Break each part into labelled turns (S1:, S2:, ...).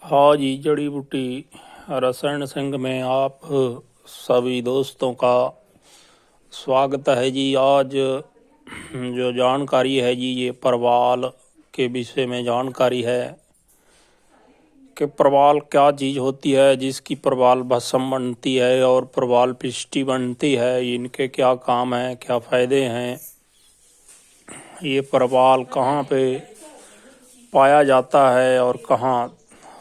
S1: हाँ जी, जड़ी बूटी रसायन संघ में आप सभी दोस्तों का स्वागत है जी। आज जो जानकारी है जी, ये प्रवाल के विषय में जानकारी है कि प्रवाल क्या चीज़ होती है, जिसकी प्रवाल भस्म बनती है और प्रवाल पिष्टी बनती है। इनके क्या काम हैं, क्या फायदे हैं, ये प्रवाल कहाँ पे पाया जाता है और कहाँ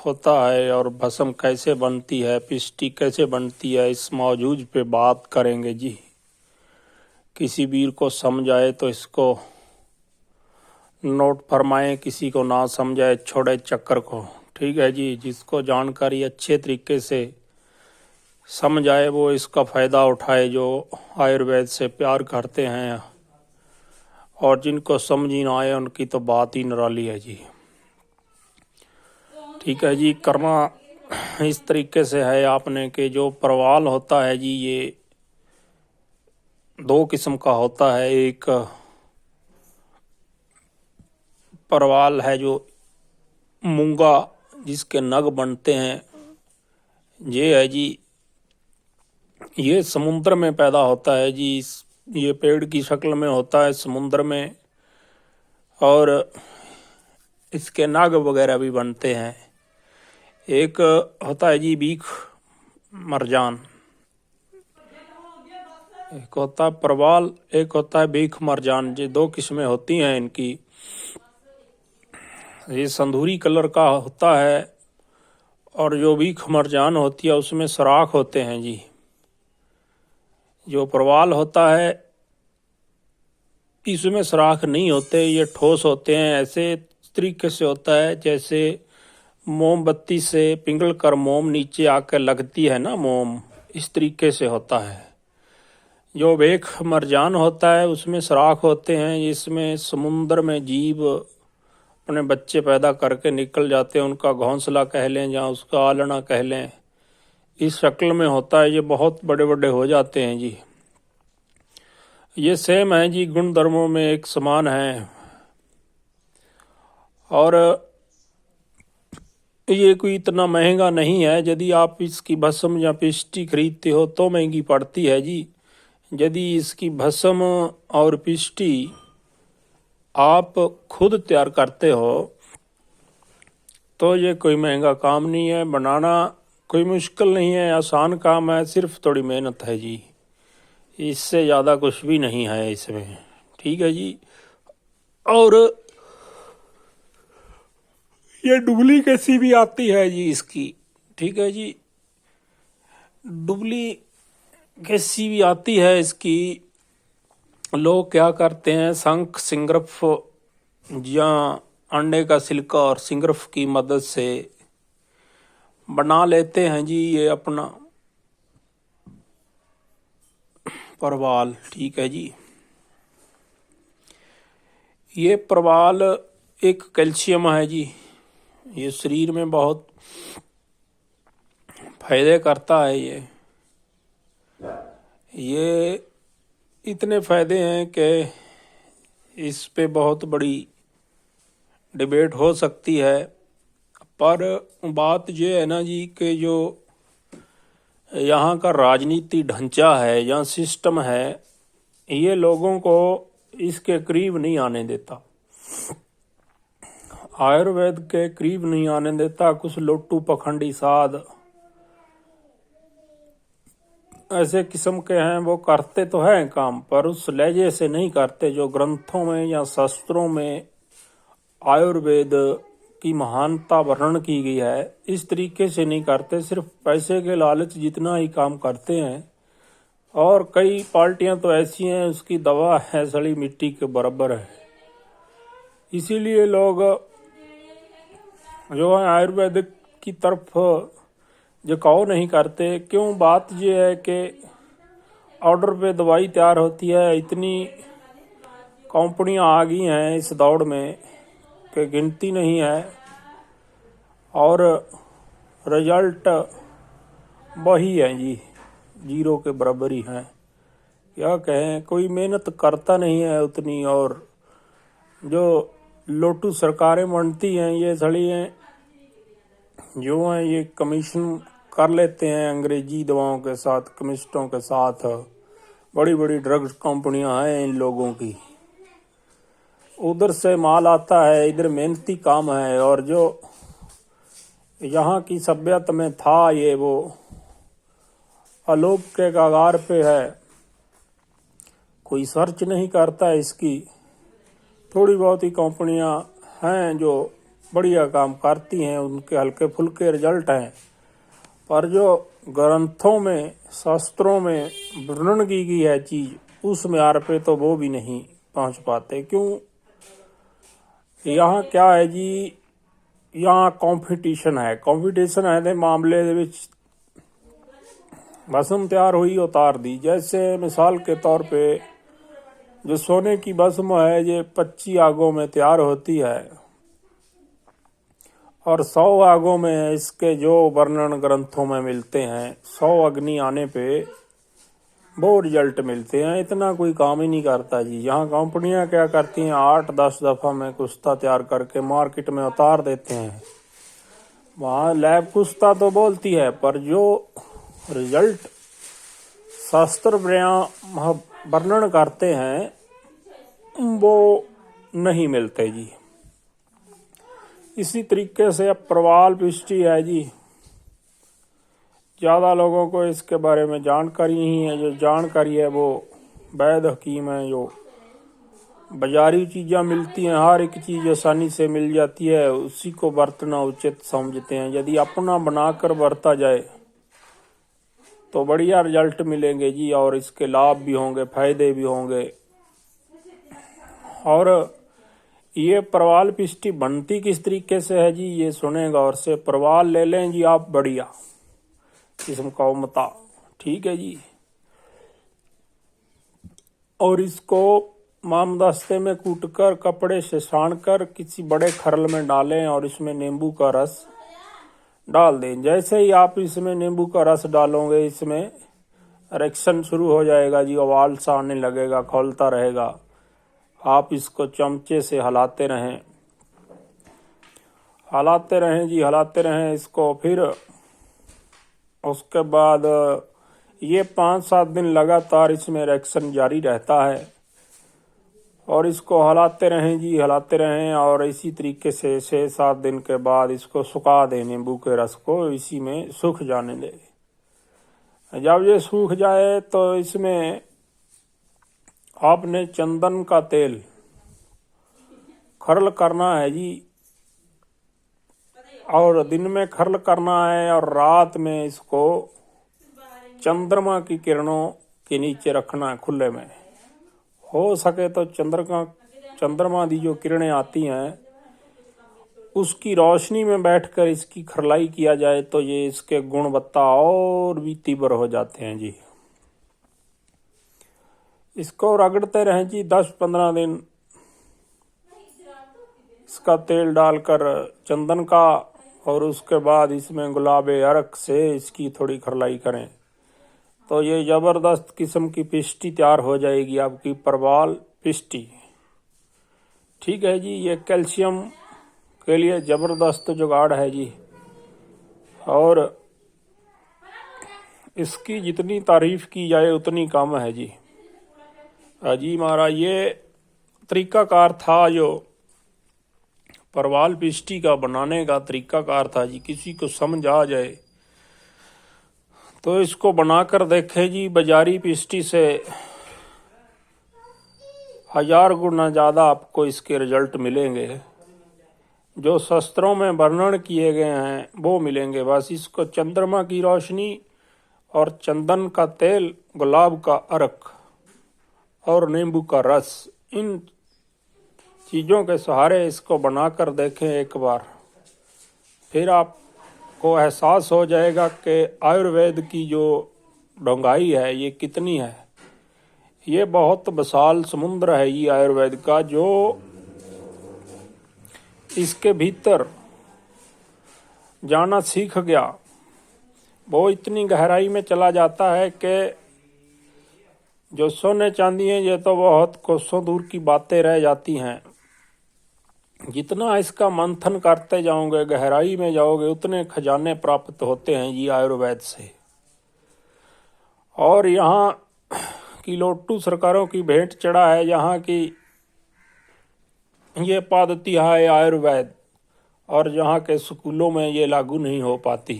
S1: होता है, और भस्म कैसे बनती है, पिष्टी कैसे बनती है, इस मौजूद पे बात करेंगे जी। किसी वीर को समझ आए तो इसको नोट फरमाएं, किसी को ना समझाए छोड़े चक्कर को। ठीक है जी। जिसको जानकारी अच्छे तरीके से समझ आए वो इसका फ़ायदा उठाए, जो आयुर्वेद से प्यार करते हैं, और जिनको समझ ही ना आए उनकी तो बात ही निराली है जी। ठीक है जी। करना इस तरीके से है आपने कि जो प्रवाल होता है जी, ये दो किस्म का होता है। एक प्रवाल है जो मूंगा, जिसके नग बनते हैं, ये है जी, ये समुद्र में पैदा होता है जी। ये पेड़ की शक्ल में होता है समुद्र में, और इसके नग वगैरह भी बनते हैं। एक होता है जी बीख मरजान, एक होता है प्रवाल, एक होता है बीख मरजान। ये दो किस्में होती हैं इनकी। ये संधूरी कलर का होता है, और जो बीख मरजान होती है उसमें सुराख होते हैं जी। जो प्रवाल होता है इसमें सुराख नहीं होते, ये ठोस होते हैं। ऐसे तरीके से होता है जैसे मोमबत्ती से पिघल कर मोम नीचे आकर लगती है ना मोम, इस तरीके से होता है। जो बेख मरजान होता है उसमें सुराख होते हैं। इसमें समुद्र में जीव अपने बच्चे पैदा करके निकल जाते हैं, उनका घोंसला कह लें या उसका आलना कह लें, इस शक्ल में होता है। ये बहुत बड़े बड़े हो जाते हैं जी। ये सेम है जी, गुण धर्मों में एक समान है। और ये कोई इतना महंगा नहीं है। यदि आप इसकी भस्म या पिष्टी खरीदते हो तो महंगी पड़ती है जी। यदि इसकी भस्म और पिष्टी आप खुद तैयार करते हो तो ये कोई महंगा काम नहीं है। बनाना कोई मुश्किल नहीं है, आसान काम है, सिर्फ थोड़ी मेहनत है जी। इससे ज़्यादा कुछ भी नहीं है इसमें। ठीक है जी। और ये डुप्लीकेसी भी आती है जी इसकी। ठीक है जी। डुप्लीकेसी भी आती है इसकी। लोग क्या करते हैं, शंख सिंगरफ या अंडे का सिल्का और सिंगरफ की मदद से बना लेते हैं जी ये अपना प्रवाल। ठीक है जी। ये प्रवाल एक कैल्शियम है जी। ये शरीर में बहुत फायदे करता है। ये इतने फायदे हैं कि इस पे बहुत बड़ी डिबेट हो सकती है। पर बात ये है ना जी कि जो यहाँ का राजनीति ढांचा है या सिस्टम है, ये लोगों को इसके करीब नहीं आने देता, आयुर्वेद के करीब नहीं आने देता। कुछ लोटू पखंडी साध ऐसे किस्म के हैं, वो करते तो हैं काम, पर उस लहजे से नहीं करते जो ग्रंथों में या शास्त्रों में आयुर्वेद की महानता वर्णन की गई है। इस तरीके से नहीं करते, सिर्फ पैसे के लालच जितना ही काम करते हैं। और कई पार्टियां तो ऐसी हैं उसकी दवा है सड़ी मिट्टी के बराबर है। इसीलिए लोग जो है आयुर्वेदिक की तरफ झुकाव नहीं करते। क्यों? बात ये है कि ऑर्डर पे दवाई तैयार होती है। इतनी कंपनियां आ गई हैं इस दौड़ में कि गिनती नहीं है, और रिजल्ट वही है जी, जीरो के बराबर ही हैं। क्या कहें, कोई मेहनत करता नहीं है उतनी। और जो लोटू सरकारें बनती हैं ये सड़ी हैं, जो है ये कमीशन कर लेते हैं अंग्रेजी दवाओं के साथ, केमिस्टों के साथ। बड़ी बड़ी ड्रग्स कंपनियां हैं इन लोगों की, उधर से माल आता है, इधर मेहनती काम है। और जो यहाँ की सभ्यता में था ये वो अलोप के कगार पे है, कोई सर्च नहीं करता है इसकी। थोड़ी बहुत ही कंपनियां हैं जो बढ़िया काम करती हैं, उनके हल्के फुल्के रिजल्ट हैं, पर जो ग्रंथों में शास्त्रों में वर्णन की गई है चीज उस म्यार पे तो वो भी नहीं पहुंच पाते। क्यों? यहाँ क्या है जी, यहाँ कंपटीशन है दे मामले दे विच भस्म तैयार हुई उतार दी। जैसे मिसाल के तौर पे जो सोने की भस्म है ये 25 आगों में तैयार होती है और 100 आगों में इसके जो वर्णन ग्रंथों में मिलते हैं, 100 अग्नि आने पे वो रिजल्ट मिलते हैं। इतना कोई काम ही नहीं करता जी। यहाँ कंपनियां क्या करती हैं, 8-10 दफा में कुश्ता तैयार करके मार्केट में उतार देते हैं। वहाँ लैब कुश्ता तो बोलती है, पर जो रिजल्ट शास्त्र वर्णन करते हैं वो नहीं मिलते जी। इसी तरीके से अब प्रवाल पिष्टि है जी, ज़्यादा लोगों को इसके बारे में जानकारी नहीं है। जो जानकारी है वो वैद्य हकीम है, जो बाजारी चीज़ें मिलती हैं, हर एक चीज़ आसानी से मिल जाती है, उसी को बरतना उचित समझते हैं। यदि अपना बनाकर बरता जाए तो बढ़िया रिजल्ट मिलेंगे जी, और इसके लाभ भी होंगे, फायदे भी होंगे। और ये प्रवाल पिष्टि बनती किस तरीके से है जी, ये सुनेगा। और से प्रवाल ले लें जी आप, बढ़िया किस्म का उमता, ठीक है जी। और इसको मामदस्ते में कूटकर कपड़े से छानकर किसी बड़े खरल में डालें और इसमें नींबू का रस डाल दें। जैसे ही आप इसमें नींबू का रस डालोगे, इसमें इरेक्शन शुरू हो जाएगा जी, उबाल सा आने लगेगा, खौलता रहेगा। आप इसको चमचे से हिलाते रहें जी, हिलाते रहें इसको। फिर उसके बाद ये 5-7 दिन लगातार इसमें इरेक्शन जारी रहता है और इसको हिलाते रहें जी, हिलाते रहें। और इसी तरीके से 6-7 दिन के बाद इसको सुखा दें, नींबू के रस को इसी में सूख जाने दें। जब ये सूख जाए तो इसमें आपने चंदन का तेल खर्ल करना है जी, और दिन में खर्ल करना है और रात में इसको चंद्रमा की किरणों के नीचे रखना है, खुले में। हो सके तो चंद्रमा की जो किरणें आती हैं उसकी रोशनी में बैठकर इसकी खरलाई किया जाए तो ये इसके गुणवत्ता और भी तीव्र हो जाते हैं जी। इसको रगड़ते रहें जी 10-15 दिन, इसका तेल डालकर चंदन का, और उसके बाद इसमें गुलाबे अर्क से इसकी थोड़ी खरलाई करें तो ये जबरदस्त किस्म की पिष्टि तैयार हो जाएगी, आपकी प्रवाल पिष्टि, ठीक है जी। ये कैल्शियम के लिए जबरदस्त जुगाड़ है जी, और इसकी जितनी तारीफ की जाए उतनी कम है जी। जी महाराज, ये तरीकाकार था जो प्रवाल पिष्टि का बनाने का तरीकाकार था जी। किसी को समझ आ जाए तो इसको बनाकर देखे जी। बाजारी पिष्टि से 1000 गुना ज़्यादा आपको इसके रिजल्ट मिलेंगे। जो शास्त्रों में वर्णन किए गए हैं वो मिलेंगे। बस इसको चंद्रमा की रोशनी और चंदन का तेल, गुलाब का अर्क और नींबू का रस, इन चीज़ों के सहारे इसको बनाकर देखें एक बार, फिर आपको एहसास हो जाएगा कि आयुर्वेद की जो ढंगाई है ये कितनी है। ये बहुत विशाल समुद्र है ये आयुर्वेद का, जो इसके भीतर जाना सीख गया वो इतनी गहराई में चला जाता है कि जो सोने चांदी है ये तो बहुत कोसों दूर की बातें रह जाती हैं। जितना इसका मंथन करते जाओगे, गहराई में जाओगे, उतने खजाने प्राप्त होते हैं जी आयुर्वेद से। और यहाँ की लोट्टू सरकारों की भेंट चढ़ा है यहाँ की ये पद्धति है आयुर्वेद, और यहाँ के स्कूलों में ये लागू नहीं हो पाती।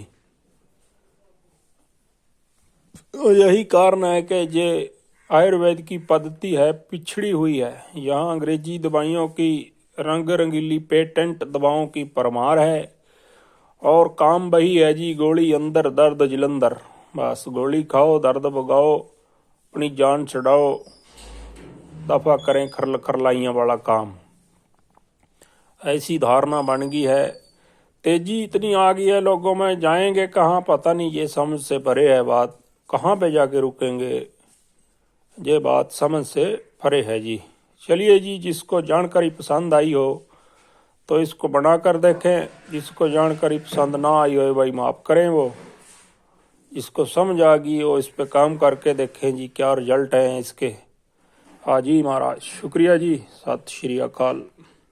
S1: तो यही कारण है कि ये आयुर्वेद की पद्धति है पिछड़ी हुई है। यहाँ अंग्रेजी दवाइयों की रंग रंगीली पेटेंट दवाओं की परमार है, और काम वही है जी, गोली अंदर दर्द जलंधर। बस गोली खाओ, दर्द भगाओ, अपनी जान छुड़ाओ, दफा करें खरल खरलाइयाँ वाला काम। ऐसी धारणा बन गई है, तेजी इतनी आ गई है लोगों में, जाएंगे कहाँ पता नहीं। ये समझ से परे है बात, कहाँ पे जाके रुकेंगे, ये बात समझ से परे है जी। चलिए जी, जिसको जानकारी पसंद आई हो तो इसको बना कर देखें, जिसको जानकारी पसंद ना आई हो भाई माफ़ करें। वो जिसको समझ आ गई हो इस पे काम करके देखें जी क्या रिजल्ट है इसके। हाँ जी महाराज, शुक्रिया जी, सत श्री अकाल।